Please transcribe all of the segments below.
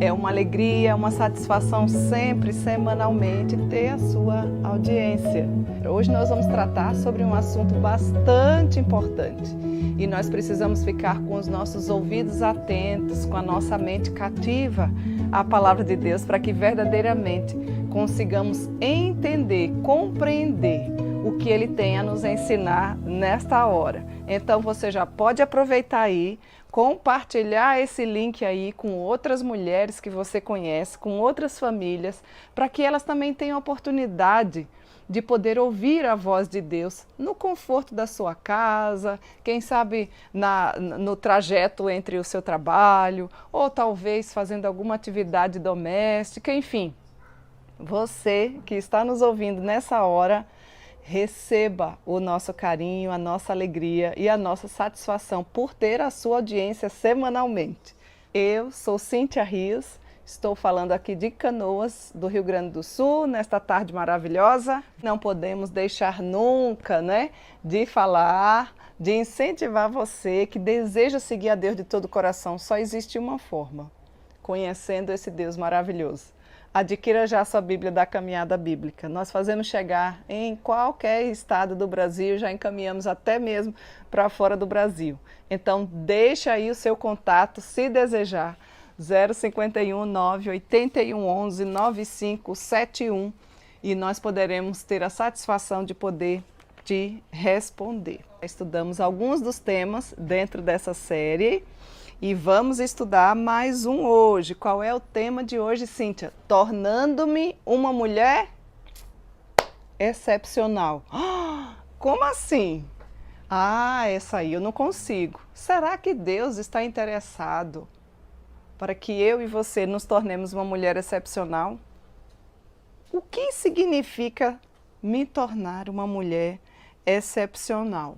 É uma alegria, uma satisfação sempre, semanalmente, ter a sua audiência. Hoje nós vamos tratar sobre um assunto bastante importante e nós precisamos ficar com os nossos ouvidos atentos, com a nossa mente cativa à palavra de Deus, para que verdadeiramente consigamos entender, compreender o que Ele tem a nos ensinar nesta hora. Então você já pode aproveitar aí, compartilhar esse link aí com outras mulheres que você conhece, com outras famílias, para que elas também tenham a oportunidade de poder ouvir a voz de Deus no conforto da sua casa, quem sabe no trajeto entre o seu trabalho, ou talvez fazendo alguma atividade doméstica, enfim. Você que está nos ouvindo nessa hora, receba o nosso carinho, a nossa alegria e a nossa satisfação por ter a sua audiência semanalmente. Eu sou Cíntia Rios, estou falando aqui de Canoas, do Rio Grande do Sul, nesta tarde maravilhosa. Não podemos deixar nunca, de falar, de incentivar você que deseja seguir a Deus de todo o coração. Só existe uma forma, conhecendo esse Deus maravilhoso. Adquira já a sua Bíblia da Caminhada Bíblica. Nós fazemos chegar em qualquer estado do Brasil, já encaminhamos até mesmo para fora do Brasil. Então, deixa aí o seu contato, se desejar, 051 981 11 9571, e nós poderemos ter a satisfação de poder te responder. Estudamos alguns dos temas dentro dessa série, e vamos estudar mais um hoje. Qual é o tema de hoje, Cíntia? Tornando-me uma mulher excepcional. Como assim? Essa aí eu não consigo. Será que Deus está interessado para que eu e você nos tornemos uma mulher excepcional? O que significa me tornar uma mulher excepcional?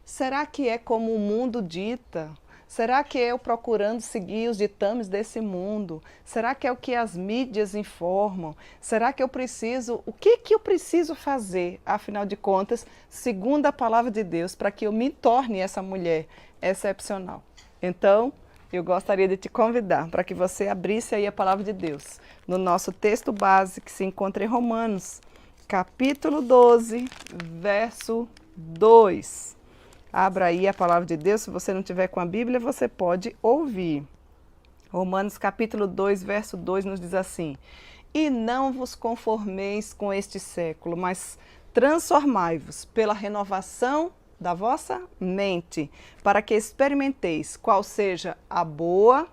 Será que é como o mundo dita? Será que é eu procurando seguir os ditames desse mundo? Será que é o que as mídias informam? Será que eu preciso... O que eu preciso fazer, afinal de contas, segundo a palavra de Deus, para que eu me torne essa mulher excepcional? Então, eu gostaria de te convidar para que você abrisse aí a palavra de Deus no nosso texto base, que se encontra em Romanos, capítulo 12, verso 2. Abra aí a palavra de Deus, se você não tiver com a Bíblia, você pode ouvir. Romanos capítulo 2, verso 2 nos diz assim: E não vos conformeis com este século, mas transformai-vos pela renovação da vossa mente, para que experimenteis qual seja a boa,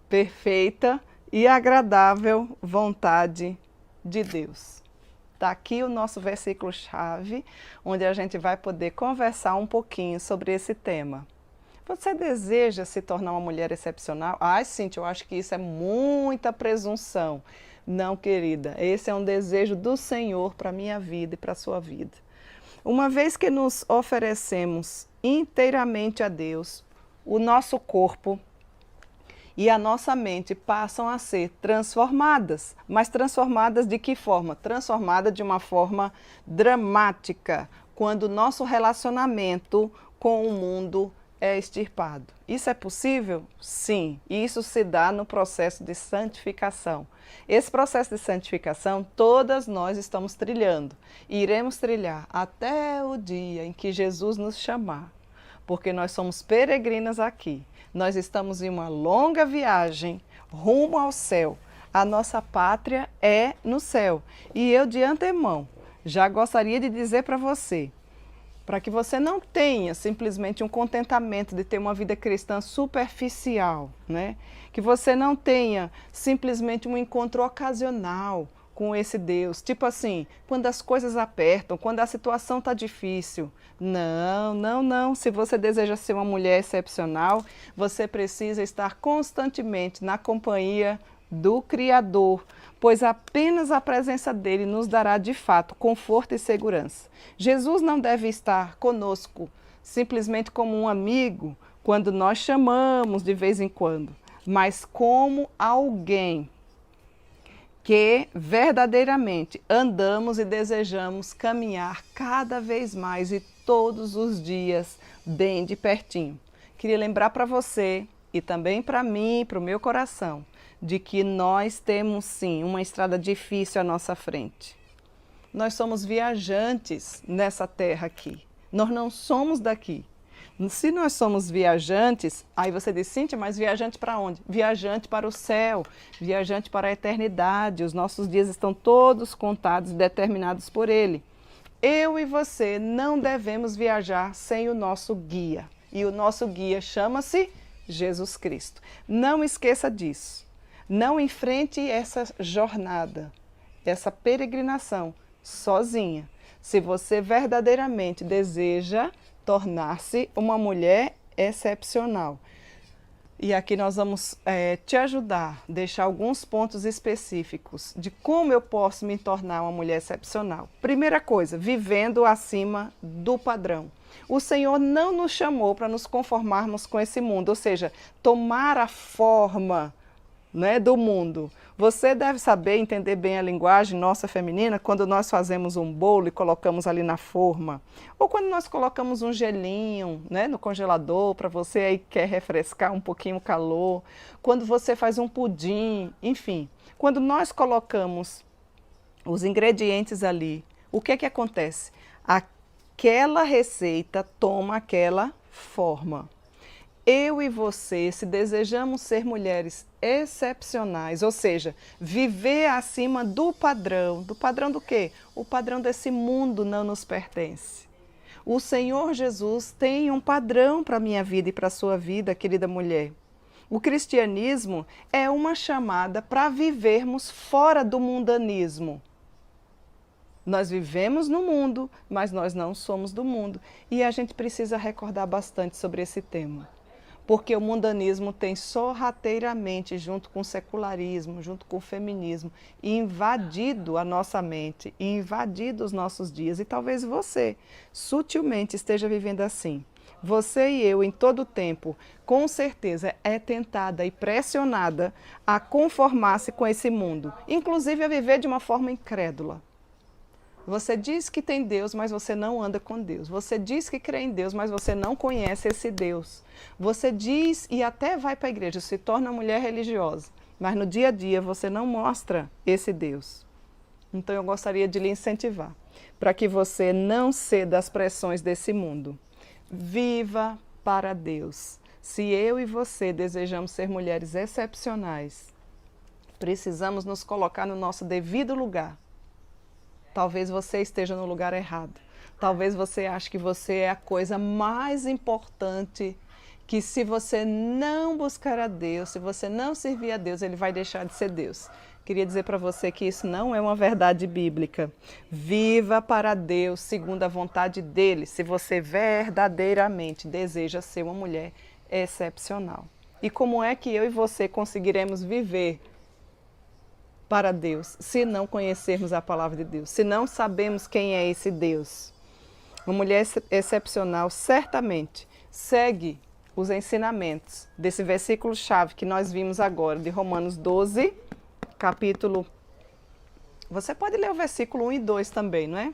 perfeita e agradável vontade de Deus. Está aqui o nosso versículo-chave, onde a gente vai poder conversar um pouquinho sobre esse tema. Você deseja se tornar uma mulher excepcional? Cíntia, eu acho que isso é muita presunção. Não, querida, esse é um desejo do Senhor para a minha vida e para a sua vida. Uma vez que nos oferecemos inteiramente a Deus, o nosso corpo e a nossa mente passam a ser transformadas. Mas transformadas de que forma? Transformada de uma forma dramática, quando o nosso relacionamento com o mundo é extirpado. Isso é possível? Sim. Isso se dá no processo de santificação. Esse processo de santificação, todas nós estamos trilhando. E iremos trilhar até o dia em que Jesus nos chamar. Porque nós somos peregrinas aqui. Nós estamos em uma longa viagem rumo ao céu. A nossa pátria é no céu. E eu, de antemão, já gostaria de dizer para você, para que você não tenha simplesmente um contentamento de ter uma vida cristã superficial, que você não tenha simplesmente um encontro ocasional com esse Deus, tipo assim, quando as coisas apertam, quando a situação está difícil. Não, não, não. Se você deseja ser uma mulher excepcional, você precisa estar constantemente na companhia do Criador, pois apenas a presença dele nos dará de fato conforto e segurança. Jesus não deve estar conosco simplesmente como um amigo, quando nós chamamos de vez em quando, mas como alguém que verdadeiramente andamos e desejamos caminhar cada vez mais e todos os dias bem de pertinho. Queria lembrar para você e também para mim, para o meu coração, de que nós temos sim uma estrada difícil à nossa frente. Nós somos viajantes nessa terra aqui. Nós não somos daqui. Se nós somos viajantes, aí você diz, Cíntia, mas viajante para onde? Viajante para o céu, viajante para a eternidade. Os nossos dias estão todos contados e determinados por Ele. Eu e você não devemos viajar sem o nosso guia. E o nosso guia chama-se Jesus Cristo. Não esqueça disso. Não enfrente essa jornada, essa peregrinação, sozinha. Se você verdadeiramente deseja tornar-se uma mulher excepcional. E aqui nós vamos te ajudar, deixar alguns pontos específicos de como eu posso me tornar uma mulher excepcional. Primeira coisa, vivendo acima do padrão. O Senhor não nos chamou para nos conformarmos com esse mundo, ou seja, tomar a forma, né, do mundo. Você deve saber, entender bem a linguagem nossa feminina quando nós fazemos um bolo e colocamos ali na forma. Ou quando nós colocamos um gelinho, né, no congelador para você aí que quer refrescar um pouquinho o calor. Quando você faz um pudim, enfim. Quando nós colocamos os ingredientes ali, o que é que acontece? Aquela receita toma aquela forma. Eu e você, se desejamos ser mulheres excepcionais, ou seja, viver acima do padrão do quê? O padrão desse mundo não nos pertence. O Senhor Jesus tem um padrão para a minha vida e para a sua vida, querida mulher. O cristianismo é uma chamada para vivermos fora do mundanismo. Nós vivemos no mundo, mas nós não somos do mundo. E a gente precisa recordar bastante sobre esse tema. Porque o mundanismo tem sorrateiramente, junto com o secularismo, junto com o feminismo, invadido a nossa mente, invadido os nossos dias. E talvez você, sutilmente, esteja vivendo assim. Você e eu, em todo o tempo, com certeza, é tentada e pressionada a conformar-se com esse mundo, inclusive a viver de uma forma incrédula. Você diz que tem Deus, mas você não anda com Deus. Você diz que crê em Deus, mas você não conhece esse Deus. Você diz e até vai para a igreja, se torna mulher religiosa, mas no dia a dia você não mostra esse Deus. Então eu gostaria de lhe incentivar, para que você não ceda às pressões desse mundo. Viva para Deus. Se eu e você desejamos ser mulheres excepcionais, precisamos nos colocar no nosso devido lugar. Talvez você esteja no lugar errado. Talvez você ache que você é a coisa mais importante, que se você não buscar a Deus, se você não servir a Deus, Ele vai deixar de ser Deus. Queria dizer para você que isso não é uma verdade bíblica. Viva para Deus segundo a vontade dEle, se você verdadeiramente deseja ser uma mulher excepcional. E como é que eu e você conseguiremos viver para Deus, se não conhecermos a palavra de Deus, se não sabemos quem é esse Deus? Uma mulher excepcional certamente segue os ensinamentos desse versículo-chave que nós vimos agora, de Romanos 12, capítulo... Você pode ler o versículo 1 e 2 também, não é?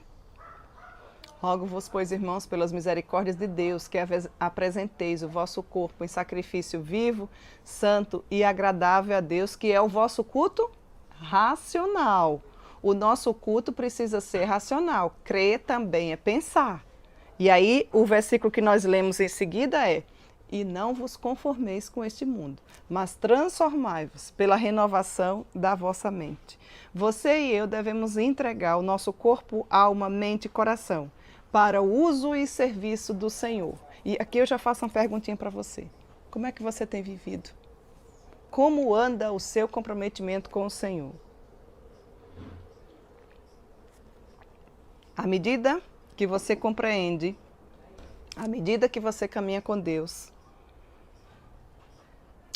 Rogo-vos, pois, irmãos, pelas misericórdias de Deus, que apresenteis o vosso corpo em sacrifício vivo, santo e agradável a Deus, que é o vosso culto racional. O nosso culto precisa ser racional. Crer também é pensar. E aí o versículo que nós lemos em seguida é: e não vos conformeis com este mundo, mas transformai-vos pela renovação da vossa mente. Você e eu devemos entregar o nosso corpo, alma, mente e coração para o uso e serviço do Senhor. E aqui eu já faço uma perguntinha para você. Como é que você tem vivido? Como anda o seu comprometimento com o Senhor? À medida que você compreende, à medida que você caminha com Deus,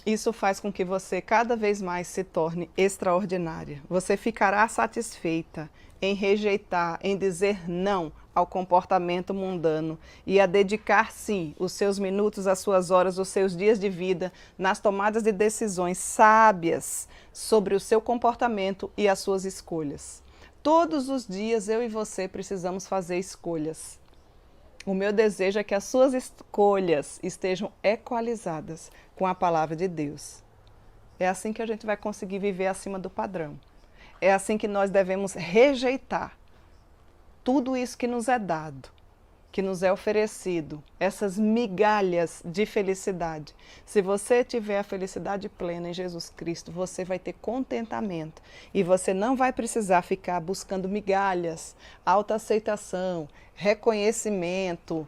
isso faz com que você cada vez mais se torne extraordinária. Você ficará satisfeita em rejeitar, em dizer não ao comportamento mundano e a dedicar, sim, os seus minutos, as suas horas, os seus dias de vida nas tomadas de decisões sábias sobre o seu comportamento e as suas escolhas. Todos os dias eu e você precisamos fazer escolhas. O meu desejo é que as suas escolhas estejam equalizadas com a palavra de Deus. É assim que a gente vai conseguir viver acima do padrão. É assim que nós devemos rejeitar tudo isso que nos é dado, que nos é oferecido, essas migalhas de felicidade. Se você tiver a felicidade plena em Jesus Cristo, você vai ter contentamento e você não vai precisar ficar buscando migalhas, autoaceitação, reconhecimento,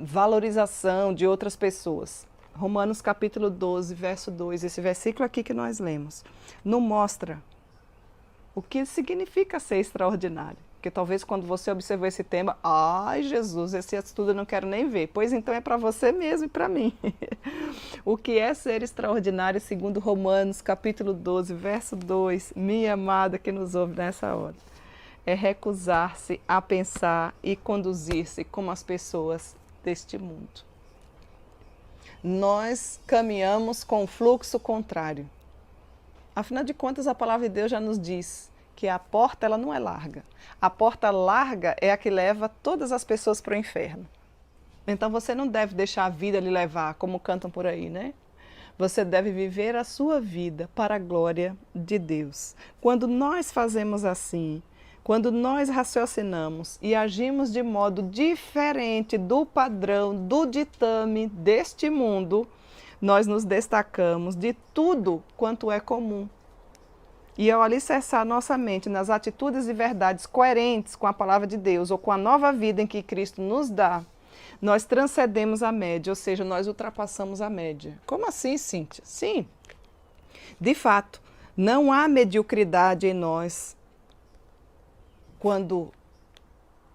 valorização de outras pessoas. Romanos capítulo 12, verso 2, esse versículo aqui que nós lemos, nos mostra o que significa ser extraordinário. Porque talvez quando você observou esse tema, ai Jesus, esse estudo eu não quero nem ver. Pois então é para você mesmo e para mim. O que é ser extraordinário segundo Romanos capítulo 12, verso 2, minha amada que nos ouve nessa hora? É recusar-se a pensar e conduzir-se como as pessoas deste mundo. Nós caminhamos com o fluxo contrário. Afinal de contas, a palavra de Deus já nos diz que a porta ela não é larga. A porta larga é a que leva todas as pessoas para o inferno. Então você não deve deixar a vida lhe levar, como cantam por aí, né? Você deve viver a sua vida para a glória de Deus. Quando nós fazemos assim, quando nós raciocinamos e agimos de modo diferente do padrão, do ditame deste mundo, nós nos destacamos de tudo quanto é comum. E ao alicerçar nossa mente nas atitudes e verdades coerentes com a palavra de Deus ou com a nova vida em que Cristo nos dá, nós transcendemos a média, ou seja, nós ultrapassamos a média. Como assim, Cíntia? Sim, de fato, não há mediocridade em nós quando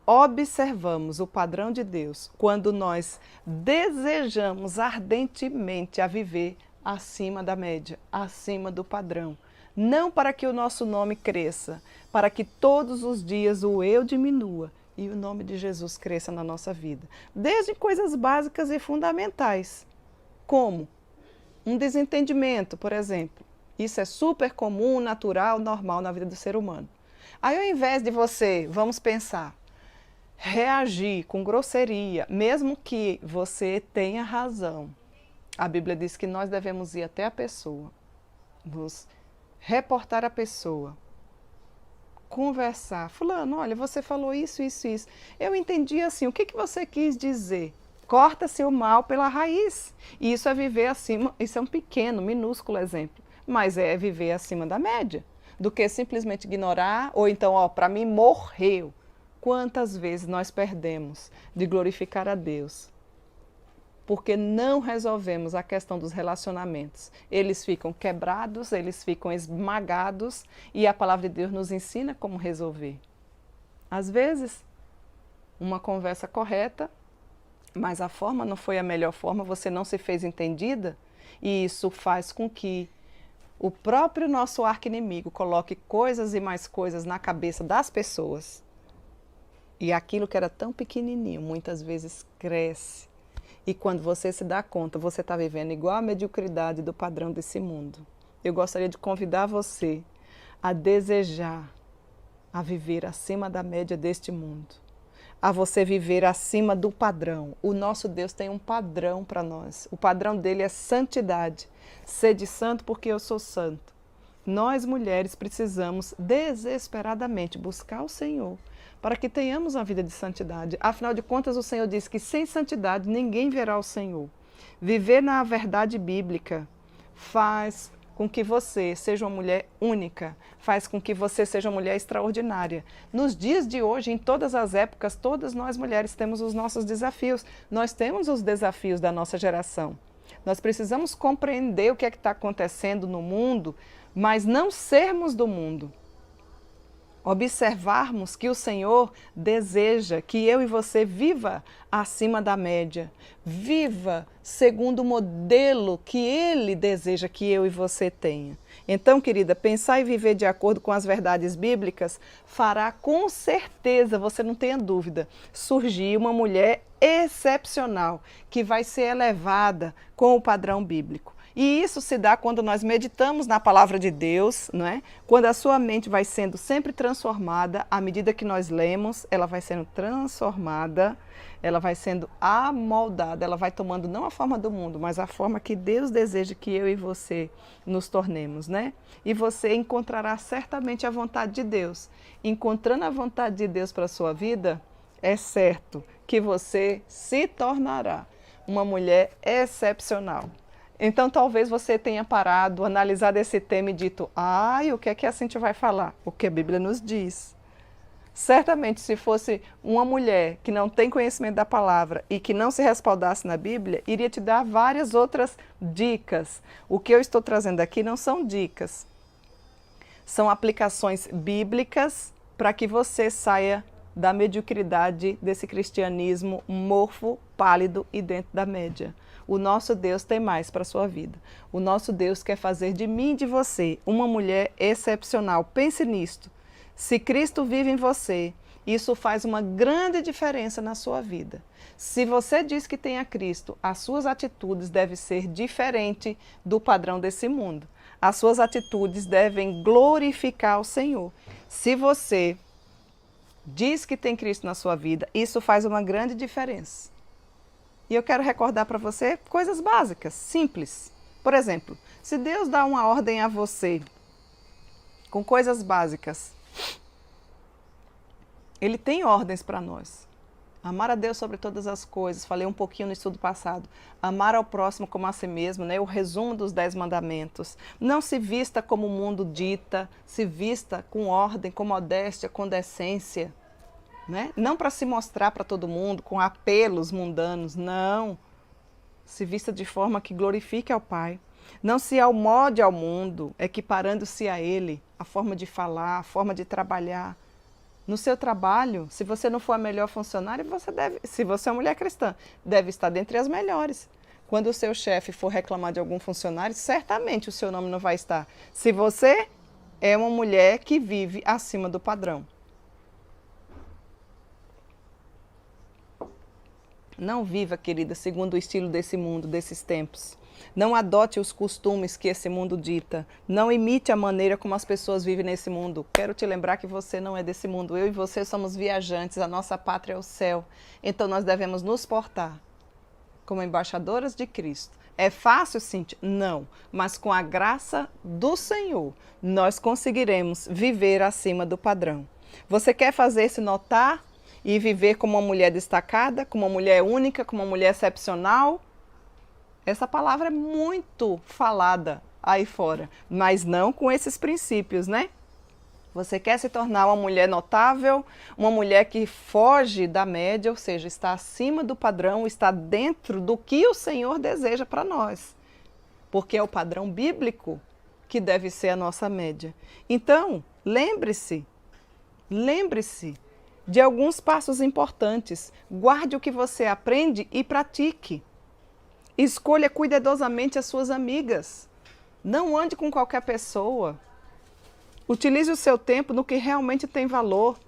observamos o padrão de Deus, quando nós desejamos ardentemente a viver acima da média, acima do padrão. Não para que o nosso nome cresça, para que todos os dias o eu diminua e o nome de Jesus cresça na nossa vida. Desde coisas básicas e fundamentais, como um desentendimento, por exemplo. Isso é super comum, natural, normal na vida do ser humano. Aí ao invés de você, vamos pensar, reagir com grosseria, mesmo que você tenha razão, a Bíblia diz que nós devemos ir até a pessoa, nos reportar a pessoa, conversar. Fulano, olha, você falou isso, isso, isso. Eu entendi assim, o que você quis dizer? Corta-se o mal pela raiz. E isso é viver acima, isso é um pequeno, minúsculo exemplo, mas é viver acima da média, do que simplesmente ignorar, ou então, ó, para mim morreu. Quantas vezes nós perdemos de glorificar a Deus porque não resolvemos a questão dos relacionamentos. Eles ficam quebrados, eles ficam esmagados e a palavra de Deus nos ensina como resolver. Às vezes, uma conversa correta, mas a forma não foi a melhor forma, você não se fez entendida e isso faz com que o próprio nosso arqui-inimigo coloque coisas e mais coisas na cabeça das pessoas. E aquilo que era tão pequenininho, muitas vezes cresce. E quando você se dá conta, você está vivendo igual a mediocridade do padrão desse mundo. Eu gostaria de convidar você a desejar, a viver acima da média deste mundo. A você viver acima do padrão. O nosso Deus tem um padrão para nós. O padrão dele é santidade. Sede santo porque eu sou santo. Nós, mulheres, precisamos desesperadamente buscar o Senhor para que tenhamos uma vida de santidade. Afinal de contas, o Senhor diz que sem santidade ninguém verá o Senhor. Viver na verdade bíblica faz com que você seja uma mulher única, faz com que você seja uma mulher extraordinária. Nos dias de hoje, em todas as épocas, todas nós mulheres temos os nossos desafios. Nós temos os desafios da nossa geração. Nós precisamos compreender o que é que está acontecendo no mundo, mas não sermos do mundo. Observarmos que o Senhor deseja que eu e você viva acima da média, viva segundo o modelo que Ele deseja que eu e você tenha. Então, querida, pensar e viver de acordo com as verdades bíblicas fará com certeza, você não tenha dúvida, surgir uma mulher excepcional, que vai ser elevada com o padrão bíblico. E isso se dá quando nós meditamos na palavra de Deus, não é? Quando a sua mente vai sendo sempre transformada, à medida que nós lemos, ela vai sendo transformada, ela vai sendo amoldada, ela vai tomando não a forma do mundo, mas a forma que Deus deseja que eu e você nos tornemos, né? E você encontrará certamente a vontade de Deus. Encontrando a vontade de Deus para a sua vida, é certo que você se tornará uma mulher excepcional. Então, talvez você tenha parado, analisado esse tema e dito, o que é que a Cíntia vai falar? O que a Bíblia nos diz. Certamente, se fosse uma mulher que não tem conhecimento da palavra e que não se respaldasse na Bíblia, iria te dar várias outras dicas. O que eu estou trazendo aqui não são dicas, são aplicações bíblicas para que você saia da mediocridade desse cristianismo morfo, pálido e dentro da média. O nosso Deus tem mais para a sua vida. O nosso Deus quer fazer de mim e de você uma mulher excepcional. Pense nisto. Se Cristo vive em você, isso faz uma grande diferença na sua vida. Se você diz que tem a Cristo, as suas atitudes devem ser diferentes do padrão desse mundo. As suas atitudes devem glorificar o Senhor. Se você diz que tem Cristo na sua vida, isso faz uma grande diferença. E eu quero recordar para você coisas básicas, simples. Por exemplo, se Deus dá uma ordem a você com coisas básicas, Ele tem ordens para nós. Amar a Deus sobre todas as coisas, falei um pouquinho no estudo passado. Amar ao próximo como a si mesmo, né? O resumo dos 10 mandamentos. Não se vista como o mundo dita, se vista com ordem, com modéstia, com decência. Né? Não para se mostrar para todo mundo, com apelos mundanos, não. Se vista de forma que glorifique ao Pai. Não se amolde ao mundo, equiparando-se a Ele, a forma de falar, a forma de trabalhar. No seu trabalho, se você não for a melhor funcionária, você deve, se você é uma mulher cristã, deve estar dentre as melhores. Quando o seu chefe for reclamar de algum funcionário, certamente o seu nome não vai estar. Se você é uma mulher que vive acima do padrão. Não viva, querida, segundo o estilo desse mundo, desses tempos. Não adote os costumes que esse mundo dita. Não imite a maneira como as pessoas vivem nesse mundo. Quero te lembrar que você não é desse mundo. Eu e você somos viajantes, a nossa pátria é o céu. Então nós devemos nos portar como embaixadoras de Cristo. É fácil, Cíntia? Não. Mas com a graça do Senhor, nós conseguiremos viver acima do padrão. Você quer fazer-se notar e viver como uma mulher destacada, como uma mulher única, como uma mulher excepcional? Essa palavra é muito falada aí fora, mas não com esses princípios, né? Você quer se tornar uma mulher notável, uma mulher que foge da média, ou seja, está acima do padrão, está dentro do que o Senhor deseja para nós. Porque é o padrão bíblico que deve ser a nossa média. Então, lembre-se de alguns passos importantes. Guarde o que você aprende e pratique. Escolha cuidadosamente as suas amigas. Não ande com qualquer pessoa. Utilize o seu tempo no que realmente tem valor.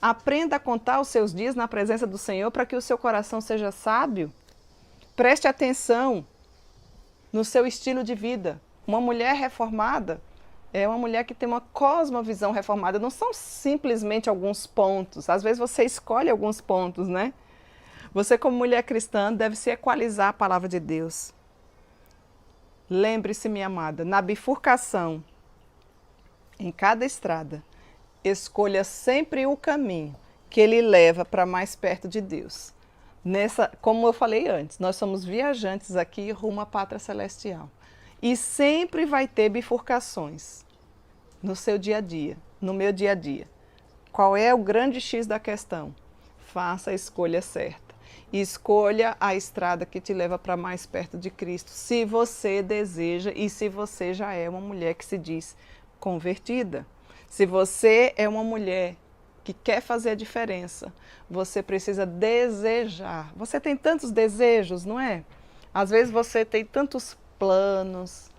Aprenda a contar os seus dias na presença do Senhor para que o seu coração seja sábio. Preste atenção no seu estilo de vida. Uma mulher reformada é uma mulher que tem uma cosmovisão reformada. Não são simplesmente alguns pontos. Às vezes você escolhe alguns pontos, né? Você, como mulher cristã, deve se equalizar a palavra de Deus. Lembre-se, minha amada, na bifurcação, em cada estrada, escolha sempre o caminho que ele leva para mais perto de Deus. Como eu falei antes, nós somos viajantes aqui rumo à pátria celestial. E sempre vai ter bifurcações no seu dia a dia, no meu dia a dia. Qual é o grande X da questão? Faça a escolha certa. Escolha a estrada que te leva para mais perto de Cristo, se você deseja e se você já é uma mulher que se diz convertida. Se você é uma mulher que quer fazer a diferença, você precisa desejar. Você tem tantos desejos, não é? Às vezes você tem tantos planos,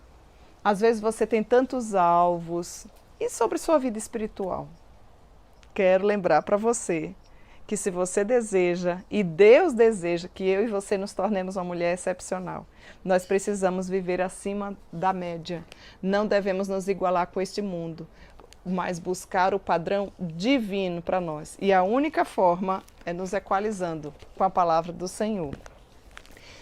às vezes você tem tantos alvos. E sobre sua vida espiritual? Quero lembrar para você que se você deseja, e Deus deseja que eu e você nos tornemos uma mulher excepcional, nós precisamos viver acima da média. Não devemos nos igualar com este mundo, mas buscar o padrão divino para nós. E a única forma é nos equalizando com a palavra do Senhor.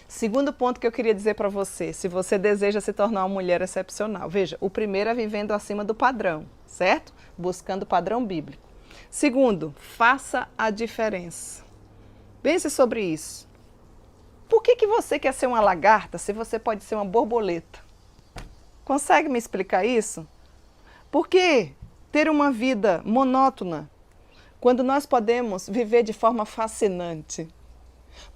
Segundo ponto que eu queria dizer para você, se você deseja se tornar uma mulher excepcional. Veja, o primeiro é vivendo acima do padrão, certo? Buscando o padrão bíblico. Segundo, faça a diferença. Pense sobre isso. Por que você quer ser uma lagarta se você pode ser uma borboleta? Consegue me explicar isso? Por que ter uma vida monótona quando nós podemos viver de forma fascinante?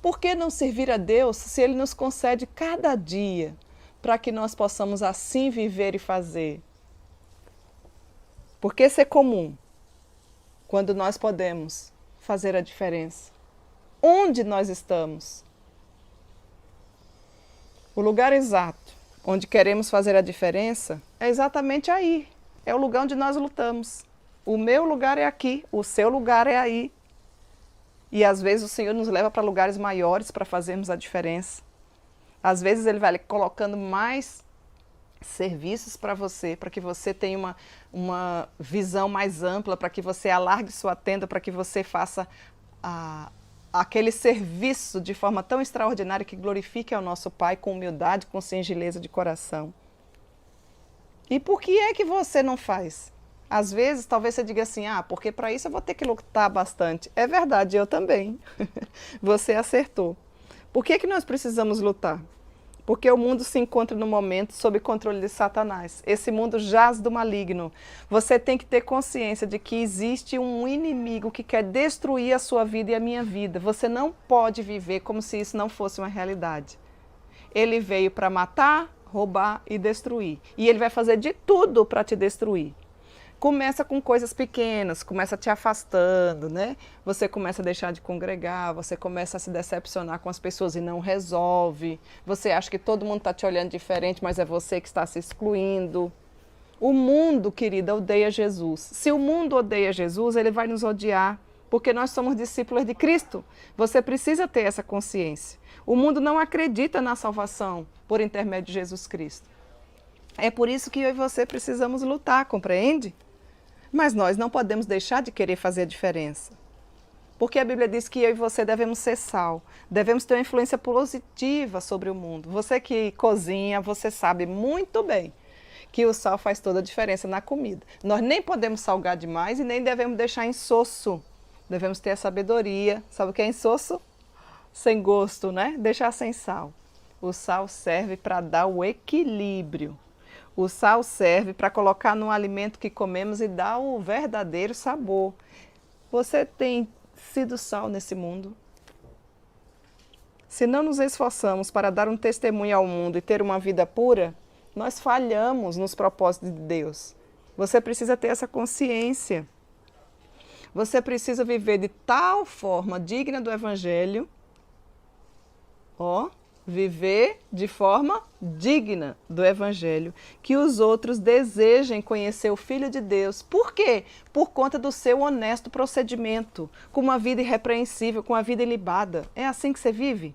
Por que não servir a Deus se Ele nos concede cada dia para que nós possamos assim viver e fazer? Por que ser comum quando nós podemos fazer a diferença? Onde nós estamos? O lugar exato onde queremos fazer a diferença é exatamente aí. É o lugar onde nós lutamos. O meu lugar é aqui, o seu lugar é aí. E às vezes o Senhor nos leva para lugares maiores para fazermos a diferença. Às vezes Ele vai colocando mais serviços para você, para que você tenha uma visão mais ampla, para que você alargue sua tenda, para que você faça aquele serviço de forma tão extraordinária que glorifique ao nosso Pai com humildade, com singeleza de coração. E por que é que você não faz? Às vezes, talvez você diga assim, porque para isso eu vou ter que lutar bastante. É verdade, eu também. Você acertou. Por que nós precisamos lutar? Porque o mundo se encontra no momento sob controle de Satanás. Esse mundo jaz do maligno. Você tem que ter consciência de que existe um inimigo que quer destruir a sua vida e a minha vida. Você não pode viver como se isso não fosse uma realidade. Ele veio para matar, roubar e destruir. E ele vai fazer de tudo para te destruir. Começa com coisas pequenas, começa te afastando, né? Você começa a deixar de congregar, você começa a se decepcionar com as pessoas e não resolve. Você acha que todo mundo está te olhando diferente, mas é você que está se excluindo. O mundo, querida, odeia Jesus. Se o mundo odeia Jesus, ele vai nos odiar, porque nós somos discípulos de Cristo. Você precisa ter essa consciência. O mundo não acredita na salvação por intermédio de Jesus Cristo. É por isso que eu e você precisamos lutar, compreende? Mas nós não podemos deixar de querer fazer a diferença. Porque a Bíblia diz que eu e você devemos ser sal, devemos ter uma influência positiva sobre o mundo. Você que cozinha, você sabe muito bem que o sal faz toda a diferença na comida. Nós nem podemos salgar demais e nem devemos deixar insosso. Devemos ter a sabedoria. Sabe o que é insosso? Sem gosto, né? Deixar sem sal. O sal serve para dar o equilíbrio. O sal serve para colocar no alimento que comemos e dar o verdadeiro sabor. Você tem sido sal nesse mundo? Se não nos esforçamos para dar um testemunho ao mundo e ter uma vida pura, nós falhamos nos propósitos de Deus. Você precisa ter essa consciência. Você precisa viver de tal forma digna do Evangelho, viver de forma digna do Evangelho, que os outros desejem conhecer o Filho de Deus. Por quê? Por conta do seu honesto procedimento, com uma vida irrepreensível, com uma vida ilibada. É assim que você vive?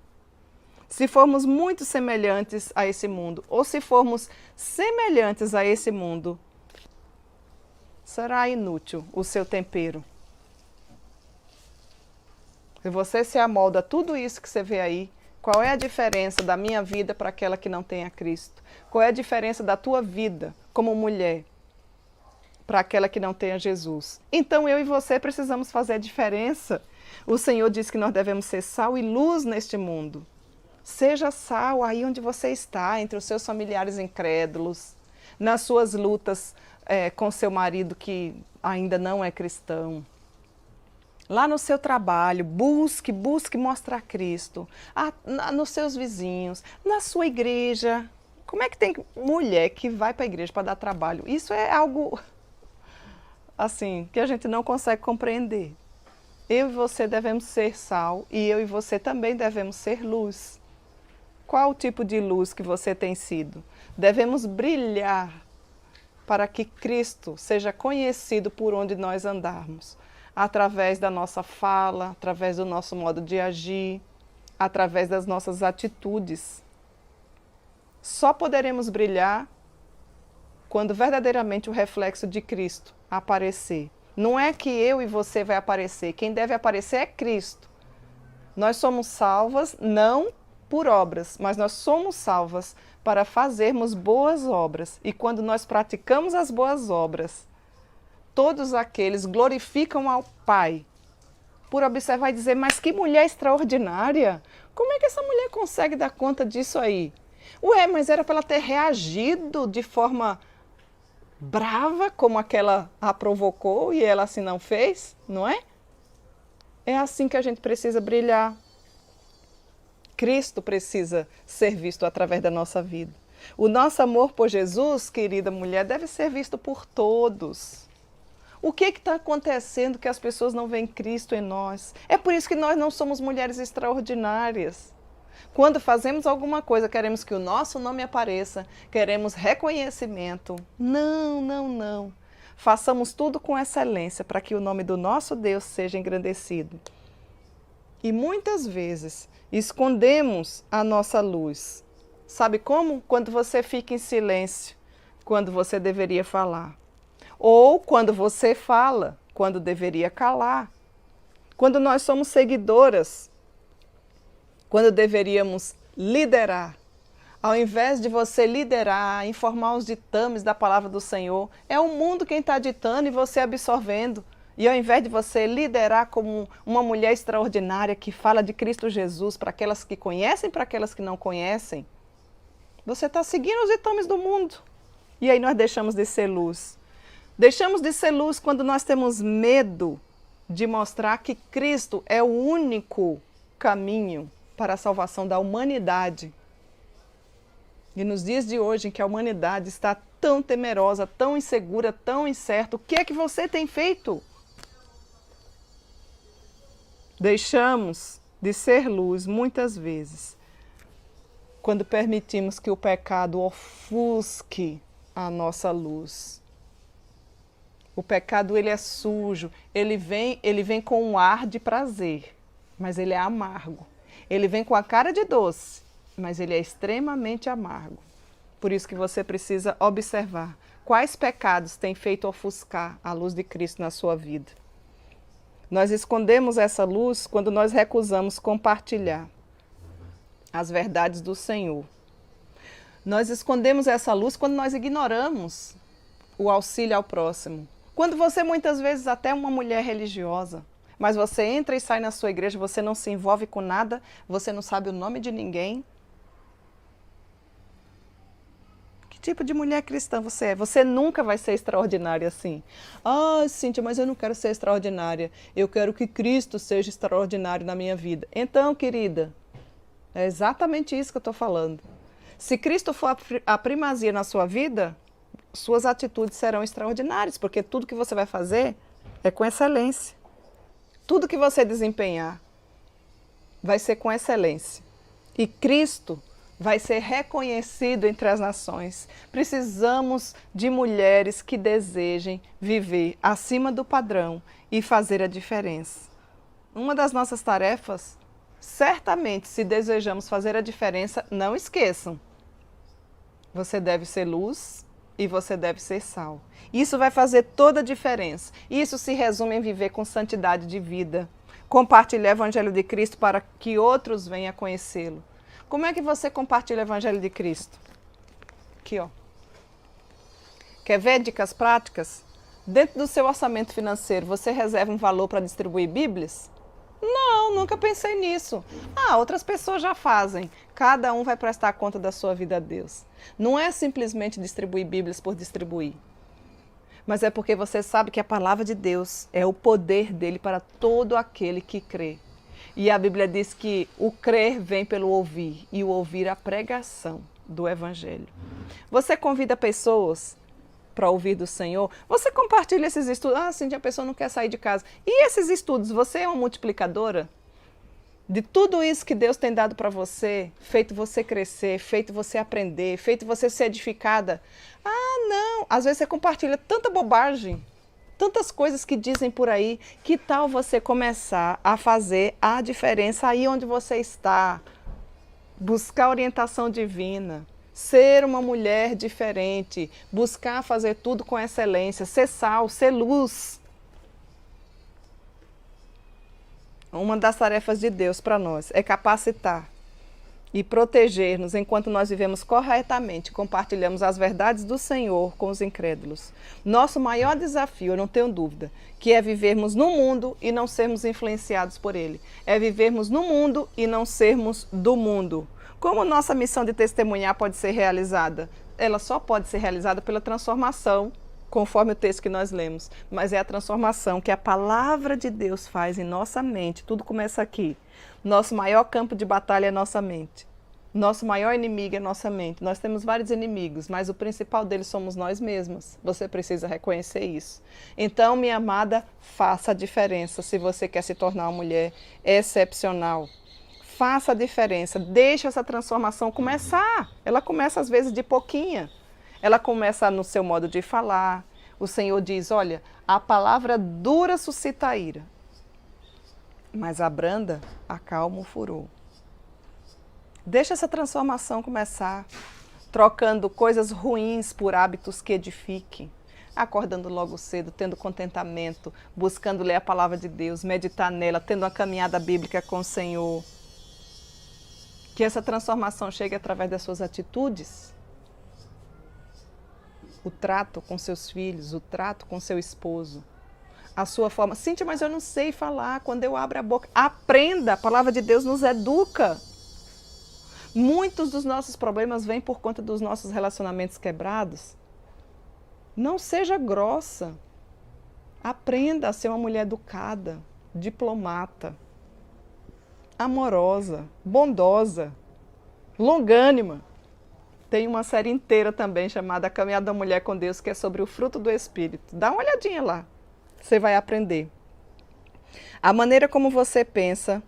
Se formos muito semelhantes a esse mundo, ou se formos semelhantes a esse mundo, será inútil o seu tempero. Se você se amolda a tudo isso que você vê aí, qual é a diferença da minha vida para aquela que não tem a Cristo? Qual é a diferença da tua vida como mulher para aquela que não tem a Jesus? Então eu e você precisamos fazer a diferença. O Senhor diz que nós devemos ser sal e luz neste mundo. Seja sal aí onde você está, entre os seus familiares incrédulos, nas suas lutas com seu marido que ainda não é cristão. Lá no seu trabalho, busque mostrar Cristo, nos seus vizinhos, na sua igreja. Como é que tem mulher que vai para a igreja para dar trabalho? Isso é algo, assim, que a gente não consegue compreender. Eu e você devemos ser sal e eu e você também devemos ser luz. Qual o tipo de luz que você tem sido? Devemos brilhar para que Cristo seja conhecido por onde nós andarmos. através da nossa fala, através do nosso modo de agir, através das nossas atitudes. Só poderemos brilhar quando verdadeiramente o reflexo de Cristo aparecer. Não é que eu e você vai aparecer, quem deve aparecer é Cristo. Nós somos salvas não por obras, mas nós somos salvas para fazermos boas obras. E quando nós praticamos as boas obras, todos aqueles glorificam ao Pai. Por observar e dizer, mas que mulher extraordinária! Como é que essa mulher consegue dar conta disso aí? Ué, mas era para ela ter reagido de forma brava, como aquela a provocou e ela assim não fez, não é? É assim que a gente precisa brilhar. Cristo precisa ser visto através da nossa vida. O nosso amor por Jesus, querida mulher, deve ser visto por todos. O que está acontecendo que as pessoas não veem Cristo em nós? É por isso que nós não somos mulheres extraordinárias. Quando fazemos alguma coisa, queremos que o nosso nome apareça, queremos reconhecimento. Não, não, não. Façamos tudo com excelência para que o nome do nosso Deus seja engrandecido. E muitas vezes escondemos a nossa luz. Sabe como? Quando você fica em silêncio, quando você deveria falar. Ou quando você fala, quando deveria calar. Quando nós somos seguidoras, quando deveríamos liderar. Ao invés de você liderar, informar os ditames da palavra do Senhor, é o mundo quem está ditando e você absorvendo. E ao invés de você liderar como uma mulher extraordinária que fala de Cristo Jesus para aquelas que conhecem e para aquelas que não conhecem, você está seguindo os ditames do mundo. E aí nós deixamos de ser luz. Deixamos de ser luz quando nós temos medo de mostrar que Cristo é o único caminho para a salvação da humanidade. E nos dias de hoje, em que a humanidade está tão temerosa, tão insegura, tão incerta, o que é que você tem feito? Deixamos de ser luz muitas vezes quando permitimos que o pecado ofusque a nossa luz. O pecado, ele é sujo, ele vem com um ar de prazer, mas ele é amargo. Ele vem com a cara de doce, mas ele é extremamente amargo. Por isso que você precisa observar quais pecados têm feito ofuscar a luz de Cristo na sua vida. Nós escondemos essa luz quando nós recusamos compartilhar as verdades do Senhor. Nós escondemos essa luz quando nós ignoramos o auxílio ao próximo. Quando você muitas vezes até é uma mulher religiosa, mas você entra e sai na sua igreja, você não se envolve com nada, você não sabe o nome de ninguém. Que tipo de mulher cristã você é? Você nunca vai ser extraordinária assim. Ah, Cíntia, mas eu não quero ser extraordinária. Eu quero que Cristo seja extraordinário na minha vida. Então, querida, é exatamente isso que eu estou falando. Se Cristo for a primazia na sua vida, suas atitudes serão extraordinárias, porque tudo que você vai fazer é com excelência. Tudo que você desempenhar vai ser com excelência. E Cristo vai ser reconhecido entre as nações. Precisamos de mulheres que desejem viver acima do padrão e fazer a diferença. Uma das nossas tarefas, certamente, se desejamos fazer a diferença, não esqueçam. Você deve ser luz e você deve ser sal. Isso vai fazer toda a diferença. Isso se resume em viver com santidade de vida. Compartilhar o Evangelho de Cristo para que outros venham a conhecê-lo. Como é que você compartilha o Evangelho de Cristo? Aqui, ó. Quer ver dicas práticas? Dentro do seu orçamento financeiro, você reserva um valor para distribuir Bíblias? Não, nunca pensei nisso. Ah, outras pessoas já fazem. Cada um vai prestar conta da sua vida a Deus. Não é simplesmente distribuir Bíblias por distribuir. Mas é porque você sabe que a palavra de Deus é o poder dele para todo aquele que crê. E a Bíblia diz que o crer vem pelo ouvir, e o ouvir a pregação do Evangelho. Você convida pessoas para ouvir do Senhor, você compartilha esses estudos. Ah, sim, a pessoa não quer sair de casa. E esses estudos, você é uma multiplicadora? De tudo isso que Deus tem dado para você, feito você crescer, feito você aprender, feito você ser edificada. Ah, não! Às vezes você compartilha tanta bobagem Tantas coisas que dizem por aí. Que tal você começar a fazer a diferença aí onde você está? Buscar orientação divina. Ser uma mulher diferente. Buscar fazer tudo com excelência. Ser sal, ser luz. Uma das tarefas de Deus para nós é capacitar e proteger-nos enquanto nós vivemos corretamente, compartilhamos as verdades do Senhor com os incrédulos. Nosso maior desafio, eu não tenho dúvida, que é vivermos no mundo e não sermos influenciados por ele. É vivermos no mundo e não sermos do mundo. Como nossa missão de testemunhar pode ser realizada? Ela só pode ser realizada pela transformação, conforme o texto que nós lemos. Mas é a transformação que a palavra de Deus faz em nossa mente. Tudo começa aqui. Nosso maior campo de batalha é nossa mente. Nosso maior inimigo é nossa mente. Nós temos vários inimigos, mas o principal deles somos nós mesmas. Você precisa reconhecer isso. Então, minha amada, faça a diferença se você quer se tornar uma mulher excepcional. Faça a diferença. Deixe essa transformação começar. Ela começa às vezes de pouquinha. Ela começa no seu modo de falar. O Senhor diz, olha, a palavra dura suscita a ira, mas a branda acalma o furor. Deixa essa transformação começar, trocando coisas ruins por hábitos que edifiquem, acordando logo cedo, tendo contentamento, buscando ler a palavra de Deus, meditar nela, tendo uma caminhada bíblica com o Senhor. Que essa transformação chegue através das suas atitudes. O trato com seus filhos, o trato com seu esposo. A sua forma. Cíntia, mas eu não sei falar. Quando eu abro a boca, aprenda. A palavra de Deus nos educa. Muitos dos nossos problemas vêm por conta dos nossos relacionamentos quebrados. Não seja grossa. Aprenda a ser uma mulher educada, diplomata, amorosa, bondosa, longânima. Tem uma série inteira também chamada A Caminhada da Mulher com Deus, que é sobre o fruto do Espírito. Dá uma olhadinha lá. Você vai aprender. A maneira como você pensa,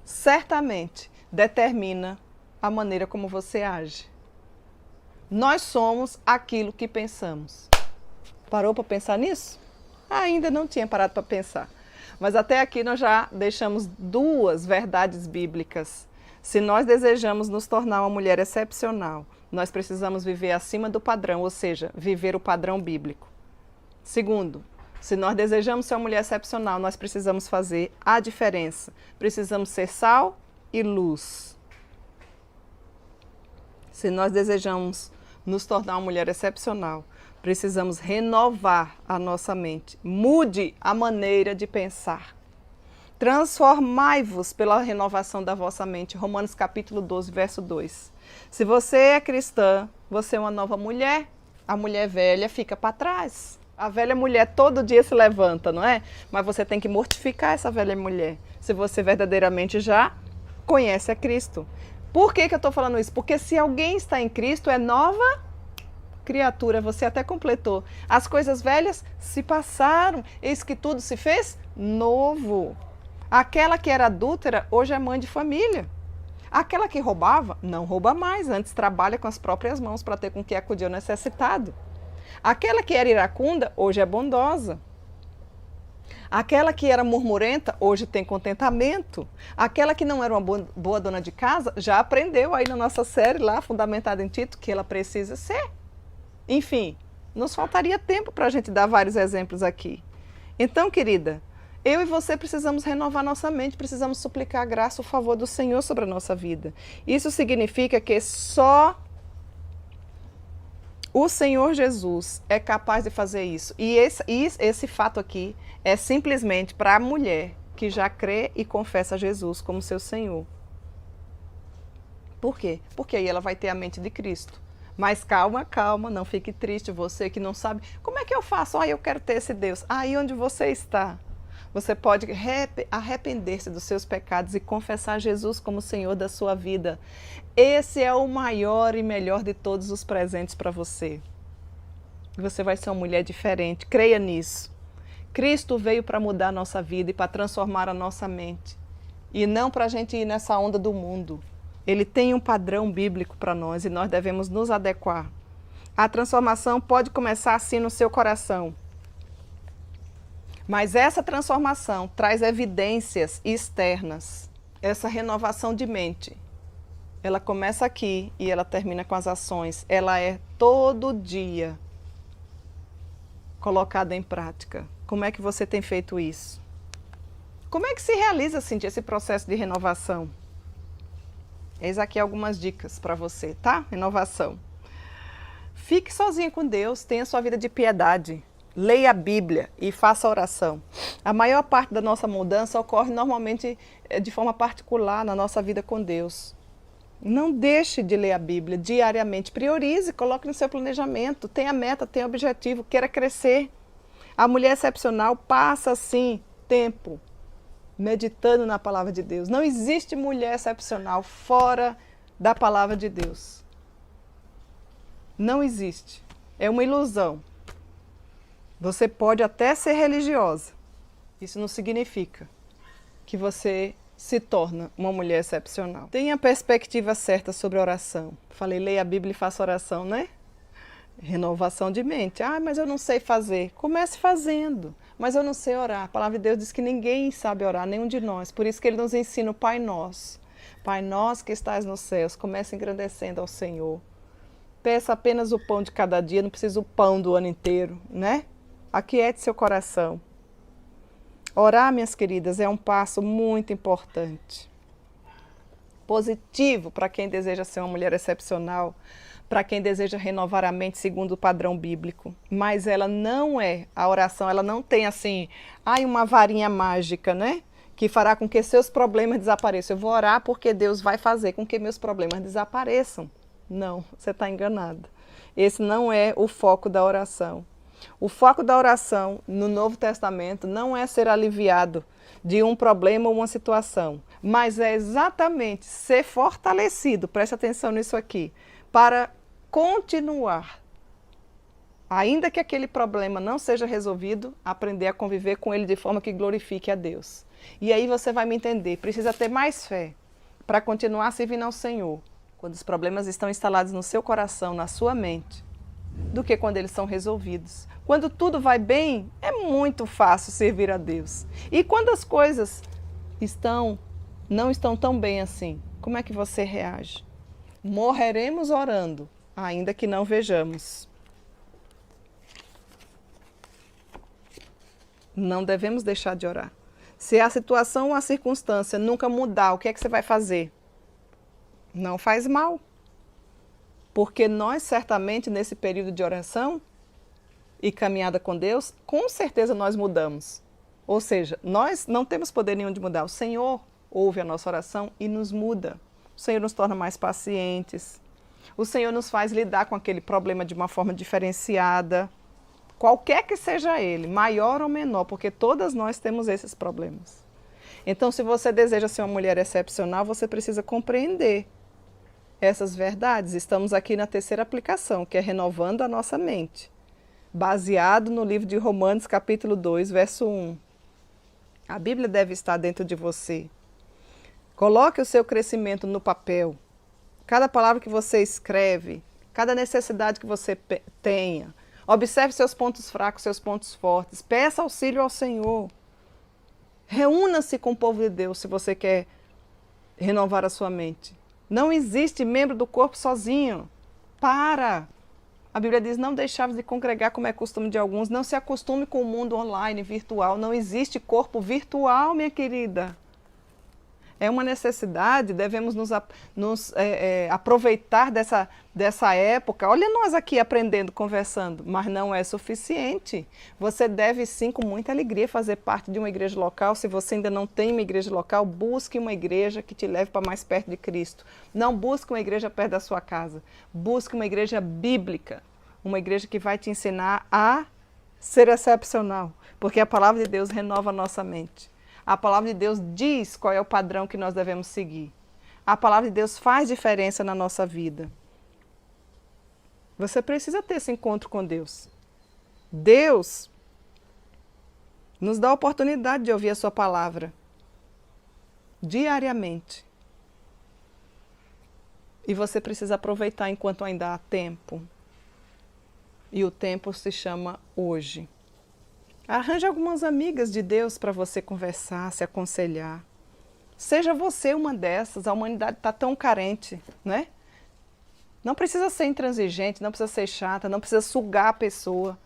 certamente, determina a maneira como você age. Nós somos aquilo que pensamos. Parou para pensar nisso? Ainda não tinha parado para pensar. Mas até aqui nós já deixamos duas verdades bíblicas. Se nós desejamos nos tornar uma mulher excepcional, nós precisamos viver acima do padrão, ou seja, viver o padrão bíblico. Segundo, se nós desejamos ser uma mulher excepcional, nós precisamos fazer a diferença. Precisamos ser sal e luz. Se nós desejamos nos tornar uma mulher excepcional, precisamos renovar a nossa mente. Mude a maneira de pensar. Transformai-vos pela renovação da vossa mente. Romanos capítulo 12, verso 2. Se você é cristã, você é uma nova mulher. A mulher velha fica para trás. A velha mulher todo dia se levanta, não é? Mas você tem que mortificar essa velha mulher. Se você verdadeiramente já conhece a Cristo. Por que eu estou falando isso? Porque se alguém está em Cristo, é nova criatura. Você até completou. As coisas velhas se passaram. Eis que tudo se fez novo. Aquela que era adúltera, hoje é mãe de família. Aquela que roubava, não rouba mais. Antes trabalha com as próprias mãos para ter com que acudir ao necessitado. Aquela que era iracunda, hoje é bondosa. Aquela que era murmurenta, hoje tem contentamento. Aquela que não era uma boa dona de casa, já aprendeu aí na nossa série lá, fundamentada em Tito, que ela precisa ser. Enfim, nos faltaria tempo para a gente dar vários exemplos aqui. Então, querida, eu e você precisamos renovar nossa mente, precisamos suplicar a graça, o favor do Senhor sobre a nossa vida. Isso significa que só o Senhor Jesus é capaz de fazer isso. E esse fato aqui é simplesmente para a mulher que já crê e confessa Jesus como seu Senhor. Por quê? Porque aí ela vai ter a mente de Cristo. Mas calma, calma, não fique triste, você que não sabe. Como é que eu faço? Eu quero ter esse Deus. Aí onde você está, você pode arrepender-se dos seus pecados e confessar Jesus como Senhor da sua vida. Esse é o maior e melhor de todos os presentes para você. Você vai ser uma mulher diferente, creia nisso. Cristo veio para mudar a nossa vida e para transformar a nossa mente. E não para a gente ir nessa onda do mundo. Ele tem um padrão bíblico para nós e nós devemos nos adequar. A transformação pode começar assim no seu coração. Mas essa transformação traz evidências externas. Essa renovação de mente, ela começa aqui e ela termina com as ações. Ela é todo dia colocada em prática. Como é que você tem feito isso? Como é que se realiza, Cíntia, esse processo de renovação? Eis aqui algumas dicas para você, tá? Renovação. Fique sozinho com Deus, tenha sua vida de piedade. Leia a Bíblia e faça oração. A maior parte da nossa mudança ocorre normalmente de forma particular na nossa vida com Deus. Não deixe de ler a Bíblia diariamente. Priorize, coloque no seu planejamento. Tenha meta, tenha objetivo, queira crescer. A mulher excepcional passa, sim, tempo meditando na palavra de Deus. Não existe mulher excepcional fora da palavra de Deus. Não existe. É uma ilusão. Você pode até ser religiosa. Isso não significa que você se torna uma mulher excepcional. Tenha a perspectiva certa sobre a oração. Falei, leia a Bíblia e faça oração, né? Renovação de mente. Ah, mas eu não sei fazer. Comece fazendo. Mas eu não sei orar. A palavra de Deus diz que ninguém sabe orar, nenhum de nós. Por isso que ele nos ensina o Pai Nosso. Pai Nosso que estás nos céus. Comece engrandecendo ao Senhor. Peça apenas o pão de cada dia, não precisa o pão do ano inteiro, né? Aquiete seu coração. Orar, minhas queridas, é um passo muito importante. Positivo para quem deseja ser uma mulher excepcional, para quem deseja renovar a mente segundo o padrão bíblico. Mas ela não é, a oração, ela não tem assim, uma varinha mágica, né? Que fará com que seus problemas desapareçam. Eu vou orar porque Deus vai fazer com que meus problemas desapareçam. Não, você está enganada. Esse não é o foco da oração. O foco da oração no Novo Testamento não é ser aliviado de um problema ou uma situação, mas é exatamente ser fortalecido, preste atenção nisso aqui, para continuar. Ainda que aquele problema não seja resolvido, aprender a conviver com ele de forma que glorifique a Deus. E aí você vai me entender, precisa ter mais fé para continuar servindo ao Senhor, quando os problemas estão instalados no seu coração, na sua mente, do que quando eles são resolvidos. Quando tudo vai bem, é muito fácil servir a Deus. E quando as coisas não estão tão bem assim, como é que você reage? Morreremos orando, ainda que não vejamos. Não devemos deixar de orar. Se a situação ou a circunstância nunca mudar, o que é que você vai fazer? Não faz mal. Porque nós, certamente, nesse período de oração e caminhada com Deus, com certeza nós mudamos. Ou seja, nós não temos poder nenhum de mudar. O Senhor ouve a nossa oração e nos muda. O Senhor nos torna mais pacientes. O Senhor nos faz lidar com aquele problema de uma forma diferenciada. Qualquer que seja ele, maior ou menor, porque todas nós temos esses problemas. Então, se você deseja ser uma mulher excepcional, você precisa compreender essas verdades. Estamos aqui na terceira aplicação, que é renovando a nossa mente, baseado no livro de Romanos, capítulo 2, verso 1. A Bíblia deve estar dentro de você. Coloque o seu crescimento no papel. Cada palavra que você escreve, cada necessidade que você tenha. Observe seus pontos fracos, seus pontos fortes. Peça auxílio ao Senhor. Reúna-se com o povo de Deus se você quer renovar a sua mente. Não existe membro do corpo sozinho. Para! A Bíblia diz, não deixaves de congregar como é costume de alguns. Não se acostume com o mundo online, virtual. Não existe corpo virtual, minha querida. É uma necessidade, devemos nos aproveitar dessa época. Olha nós aqui aprendendo, conversando, mas não é suficiente. Você deve sim, com muita alegria, fazer parte de uma igreja local. Se você ainda não tem uma igreja local, busque uma igreja que te leve para mais perto de Cristo. Não busque uma igreja perto da sua casa. Busque uma igreja bíblica, uma igreja que vai te ensinar a ser excepcional, porque a palavra de Deus renova a nossa mente. A palavra de Deus diz qual é o padrão que nós devemos seguir. A palavra de Deus faz diferença na nossa vida. Você precisa ter esse encontro com Deus. Deus nos dá a oportunidade de ouvir a sua palavra diariamente. E você precisa aproveitar enquanto ainda há tempo. E o tempo se chama hoje. Arranje algumas amigas de Deus para você conversar, se aconselhar. Seja você uma dessas, a humanidade está tão carente, né? Não precisa ser intransigente, não precisa ser chata, não precisa sugar a pessoa.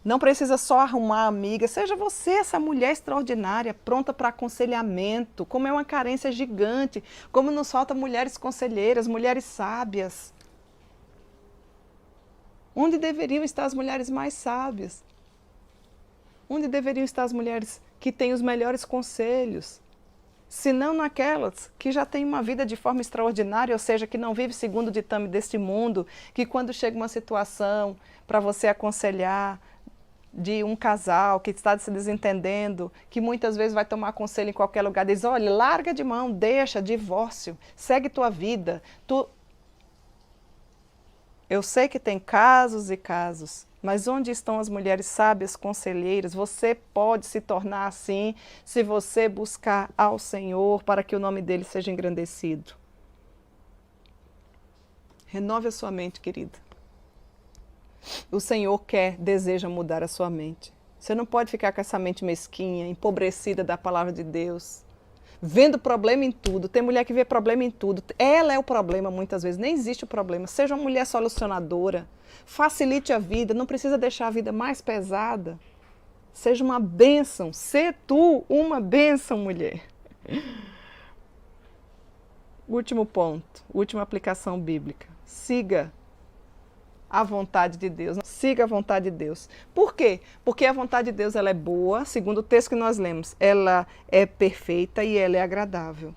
Não precisa só arrumar amiga, seja você essa mulher extraordinária, pronta para aconselhamento, como é uma carência gigante, como nos falta mulheres conselheiras, mulheres sábias. Onde deveriam estar as mulheres mais sábias? Onde deveriam estar as mulheres que têm os melhores conselhos? Se não naquelas que já têm uma vida de forma extraordinária, ou seja, que não vive segundo o ditame deste mundo, que quando chega uma situação para você aconselhar de um casal que está se desentendendo, que muitas vezes vai tomar conselho em qualquer lugar, diz, olha, larga de mão, deixa, divórcio, segue tua vida. Eu sei que tem casos e casos, mas onde estão as mulheres sábias, conselheiras? Você pode se tornar assim se você buscar ao Senhor para que o nome dele seja engrandecido. Renove a sua mente, querida. O Senhor deseja mudar a sua mente. Você não pode ficar com essa mente mesquinha, empobrecida da palavra de Deus, vendo problema em tudo. Tem mulher que vê problema em tudo. Ela é o problema muitas vezes, nem existe o problema. Seja uma mulher solucionadora, facilite a vida, não precisa deixar a vida mais pesada. Seja uma bênção, sê tu uma bênção, mulher. Último ponto, última aplicação bíblica. Siga a vontade de Deus. Siga a vontade de Deus. Por quê? Porque a vontade de Deus ela é boa, segundo o texto que nós lemos. Ela é perfeita e ela é agradável.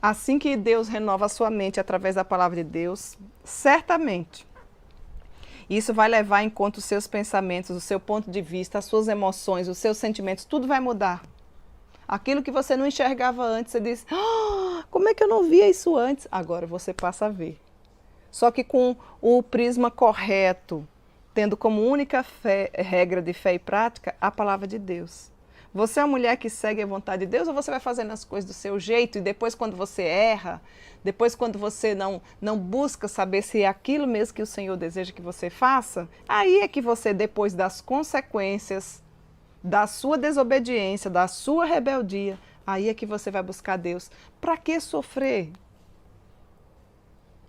Assim que Deus renova a sua mente através da palavra de Deus, certamente, isso vai levar em conta os seus pensamentos, o seu ponto de vista, as suas emoções, os seus sentimentos, tudo vai mudar. Aquilo que você não enxergava antes, você diz, como é que eu não via isso antes? Agora você passa a ver. Só que com o prisma correto, tendo como única regra de fé e prática a palavra de Deus. Você é uma mulher que segue a vontade de Deus ou você vai fazendo as coisas do seu jeito e depois quando você erra, depois quando você não busca saber se é aquilo mesmo que o Senhor deseja que você faça, aí é que você, depois das consequências da sua desobediência, da sua rebeldia, aí é que você vai buscar Deus. Para que sofrer?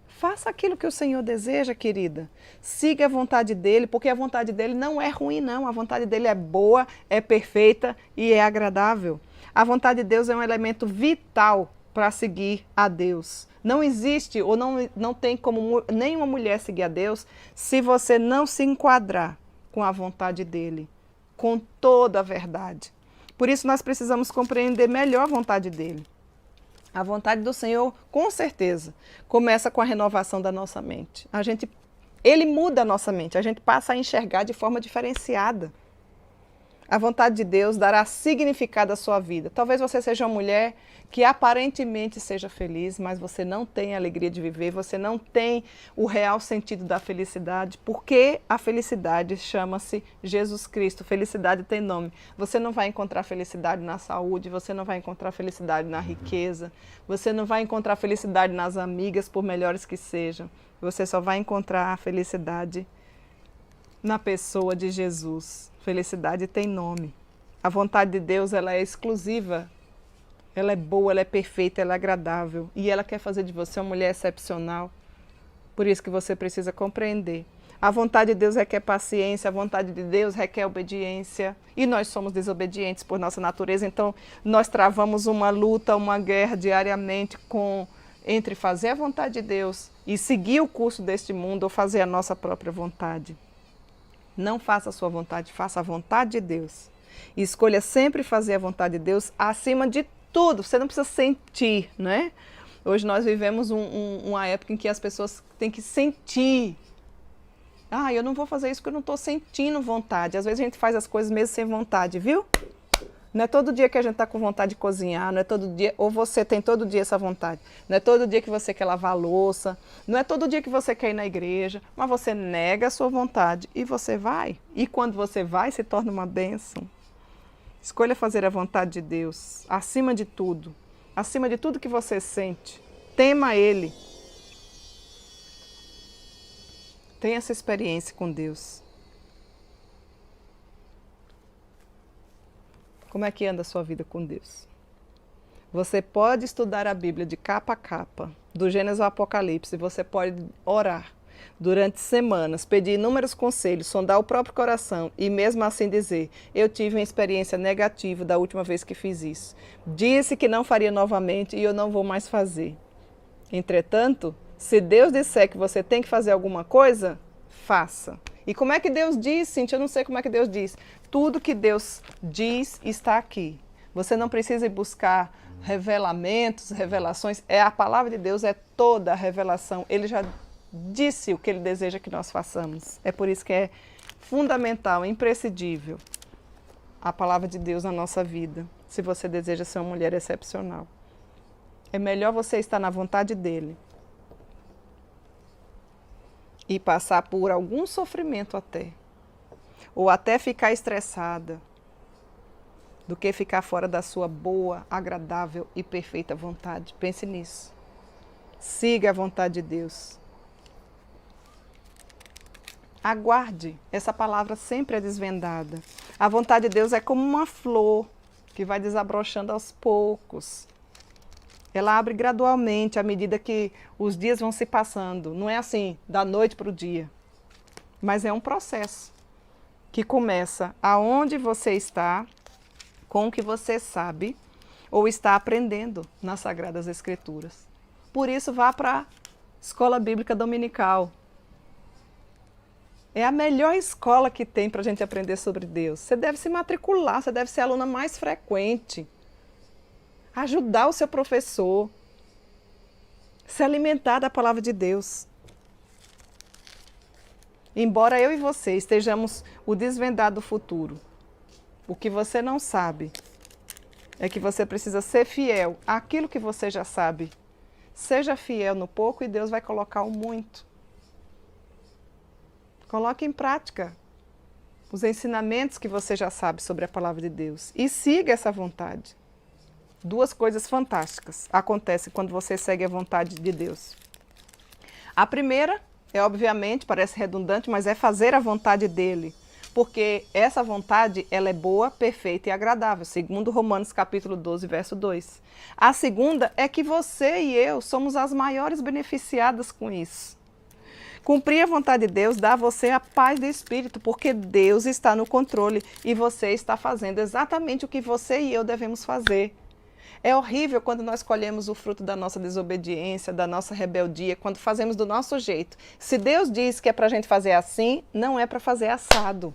Faça aquilo que o Senhor deseja, querida. Siga a vontade dele, porque a vontade dele não é ruim, não. A vontade dele é boa, é perfeita e é agradável. A vontade de Deus é um elemento vital para seguir a Deus. Não existe ou não tem como nenhuma mulher seguir a Deus se você não se enquadrar com a vontade dele, com toda a verdade. Por isso nós precisamos compreender melhor a vontade dele. A vontade do Senhor, com certeza, começa com a renovação da nossa mente. Ele muda a nossa mente, a gente passa a enxergar de forma diferenciada. A vontade de Deus dará significado à sua vida. Talvez você seja uma mulher que aparentemente seja feliz, mas você não tem a alegria de viver, você não tem o real sentido da felicidade, porque a felicidade chama-se Jesus Cristo. Felicidade tem nome. Você não vai encontrar felicidade na saúde, você não vai encontrar felicidade na riqueza, você não vai encontrar felicidade nas amigas, por melhores que sejam. Você só vai encontrar a felicidade na pessoa de Jesus. Felicidade tem nome. A vontade de Deus ela é exclusiva, ela é boa, ela é perfeita, ela é agradável. E ela quer fazer de você uma mulher excepcional. Por isso que você precisa compreender. A vontade de Deus requer paciência, a vontade de Deus requer obediência. E nós somos desobedientes por nossa natureza, então nós travamos uma luta, uma guerra diariamente entre fazer a vontade de Deus e seguir o curso deste mundo ou fazer a nossa própria vontade. Não faça a sua vontade, faça a vontade de Deus. E escolha sempre fazer a vontade de Deus acima de tudo. Você não precisa sentir, né? Hoje nós vivemos uma época em que as pessoas têm que sentir. Eu não vou fazer isso porque eu não estou sentindo vontade. Às vezes a gente faz as coisas mesmo sem vontade, viu? Não é todo dia que a gente está com vontade de cozinhar, não é todo dia, ou você tem todo dia essa vontade. Não é todo dia que você quer lavar a louça, não é todo dia que você quer ir na igreja, mas você nega a sua vontade e você vai. E quando você vai, se torna uma bênção. Escolha fazer a vontade de Deus, acima de tudo que você sente. Tema Ele. Tenha essa experiência com Deus. Como é que anda a sua vida com Deus? Você pode estudar a Bíblia de capa a capa, do Gênesis ao Apocalipse, você pode orar durante semanas, pedir inúmeros conselhos, sondar o próprio coração e mesmo assim dizer, eu tive uma experiência negativa da última vez que fiz isso. Disse que não faria novamente e eu não vou mais fazer. Entretanto, se Deus disser que você tem que fazer alguma coisa, faça. E como é que Deus diz, Cíntia? Eu não sei como é que Deus diz. Tudo que Deus diz está aqui. Você não precisa ir buscar revelamentos, revelações. A palavra de Deus é toda a revelação. Ele já disse o que Ele deseja que nós façamos. É por isso que é fundamental, imprescindível a palavra de Deus na nossa vida, se você deseja ser uma mulher excepcional. É melhor você estar na vontade dEle e passar por algum sofrimento até, ou até ficar estressada, do que ficar fora da sua boa, agradável e perfeita vontade. Pense nisso. Siga a vontade de Deus. Aguarde. Essa palavra sempre é desvendada. A vontade de Deus é como uma flor que vai desabrochando aos poucos. Ela abre gradualmente à medida que os dias vão se passando. Não é assim, da noite para o dia. Mas é um processo que começa aonde você está, com o que você sabe ou está aprendendo nas Sagradas Escrituras. Por isso, vá para a Escola Bíblica Dominical. É a melhor escola que tem para a gente aprender sobre Deus. Você deve se matricular, você deve ser a aluna mais frequente. Ajudar o seu professor. Se alimentar da palavra de Deus. Embora eu e você estejamos o desvendar do futuro, o que você não sabe é que você precisa ser fiel àquilo que você já sabe. Seja fiel no pouco e Deus vai colocar o muito. Coloque em prática os ensinamentos que você já sabe sobre a palavra de Deus e siga essa vontade. Duas coisas fantásticas acontecem quando você segue a vontade de Deus. A primeira é, obviamente, parece redundante, mas é fazer a vontade dele. Porque essa vontade, ela é boa, perfeita e agradável, segundo Romanos capítulo 12, verso 2. A segunda é que você e eu somos as maiores beneficiadas com isso. Cumprir a vontade de Deus dá a você a paz do Espírito, porque Deus está no controle e você está fazendo exatamente o que você e eu devemos fazer. É horrível quando nós colhemos o fruto da nossa desobediência, da nossa rebeldia, quando fazemos do nosso jeito. Se Deus diz que é para a gente fazer assim, não é para fazer assado.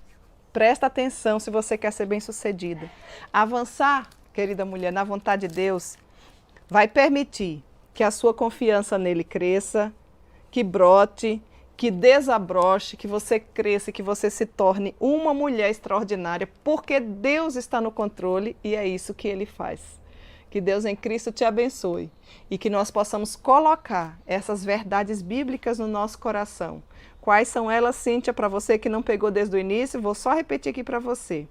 Presta atenção se você quer ser bem-sucedida. Avançar, querida mulher, na vontade de Deus, vai permitir que a sua confiança nele cresça, que brote, que desabroche, que você cresça, que você se torne uma mulher extraordinária, porque Deus está no controle e é isso que ele faz. Que Deus em Cristo te abençoe e que nós possamos colocar essas verdades bíblicas no nosso coração. Quais são elas, Cíntia, para você que não pegou desde o início? Vou só repetir aqui para você.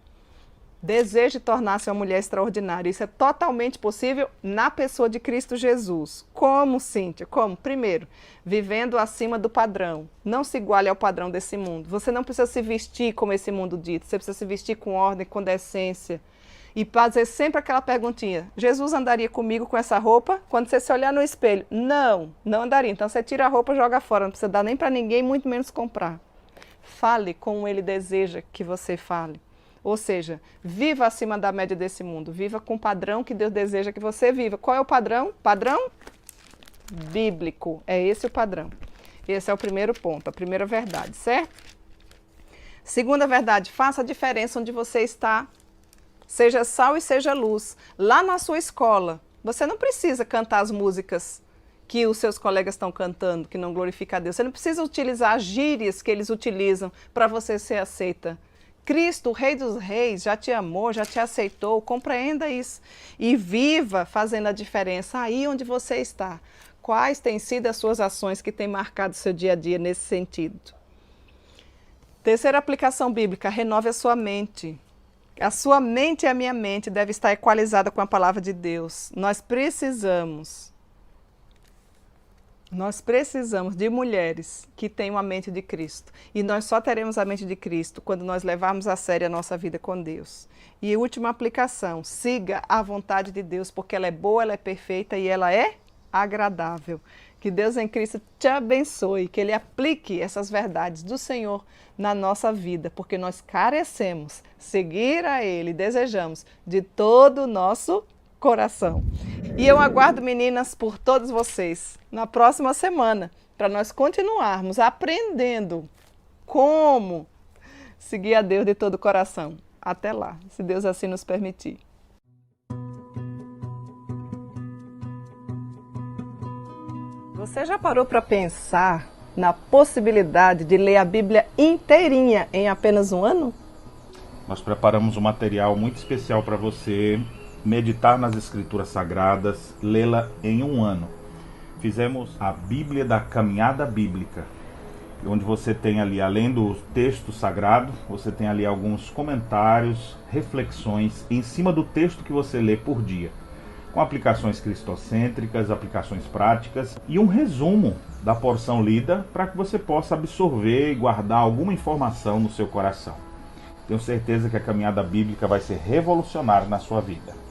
Deseje tornar-se uma mulher extraordinária. Isso é totalmente possível na pessoa de Cristo Jesus. Como, Cíntia? Como? Primeiro, vivendo acima do padrão. Não se iguale ao padrão desse mundo. Você não precisa se vestir como esse mundo dito. Você precisa se vestir com ordem, com decência. E fazer sempre aquela perguntinha, Jesus andaria comigo com essa roupa? Quando você se olhar no espelho, não andaria. Então você tira a roupa e joga fora, não precisa dar nem para ninguém, muito menos comprar. Fale como ele deseja que você fale. Ou seja, viva acima da média desse mundo, viva com o padrão que Deus deseja que você viva. Qual é o padrão? Padrão bíblico, é esse o padrão. Esse é o primeiro ponto, a primeira verdade, certo? Segunda verdade, faça a diferença onde você está. Seja sal e seja luz. Lá na sua escola, você não precisa cantar as músicas que os seus colegas estão cantando, que não glorificam a Deus. Você não precisa utilizar as gírias que eles utilizam para você ser aceita. Cristo, o Rei dos Reis, já te amou, já te aceitou. Compreenda isso. E viva fazendo a diferença aí onde você está. Quais têm sido as suas ações que têm marcado o seu dia a dia nesse sentido? Terceira aplicação bíblica, renove a sua mente. A sua mente e a minha mente deve estar equalizada com a palavra de Deus. Nós precisamos Nós precisamos de mulheres que tenham a mente de Cristo. E nós só teremos a mente de Cristo quando nós levarmos a sério a nossa vida com Deus. E última aplicação, siga a vontade de Deus, porque ela é boa, ela é perfeita e ela é agradável. Que Deus em Cristo te abençoe, que Ele aplique essas verdades do Senhor na nossa vida, porque nós carecemos seguir a Ele, desejamos de todo o nosso coração. E eu aguardo, meninas, por todos vocês na próxima semana, para nós continuarmos aprendendo como seguir a Deus de todo o coração. Até lá, se Deus assim nos permitir. Você já parou para pensar na possibilidade de ler a Bíblia inteirinha em apenas um ano? Nós preparamos um material muito especial para você meditar nas Escrituras Sagradas, lê-la em um ano. Fizemos a Bíblia da Caminhada Bíblica, onde você tem ali, além do texto sagrado, você tem ali alguns comentários, reflexões em cima do texto que você lê por dia, com aplicações cristocêntricas, aplicações práticas e um resumo da porção lida para que você possa absorver e guardar alguma informação no seu coração. Tenho certeza que a Caminhada Bíblica vai ser revolucionária na sua vida.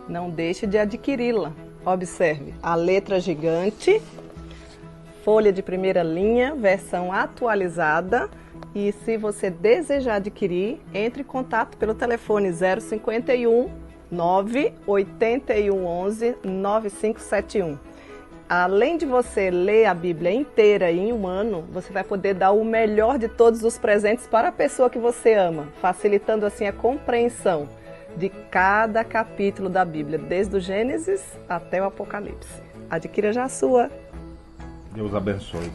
Não deixe de adquiri-la. Observe, a letra gigante, folha de primeira linha, versão atualizada. E se você desejar adquirir, entre em contato pelo telefone 051 981 11 9571. Além de você ler a Bíblia inteira em um ano, você vai poder dar o melhor de todos os presentes para a pessoa que você ama, facilitando assim a compreensão de cada capítulo da Bíblia, desde o Gênesis até o Apocalipse. Adquira já a sua. Deus abençoe.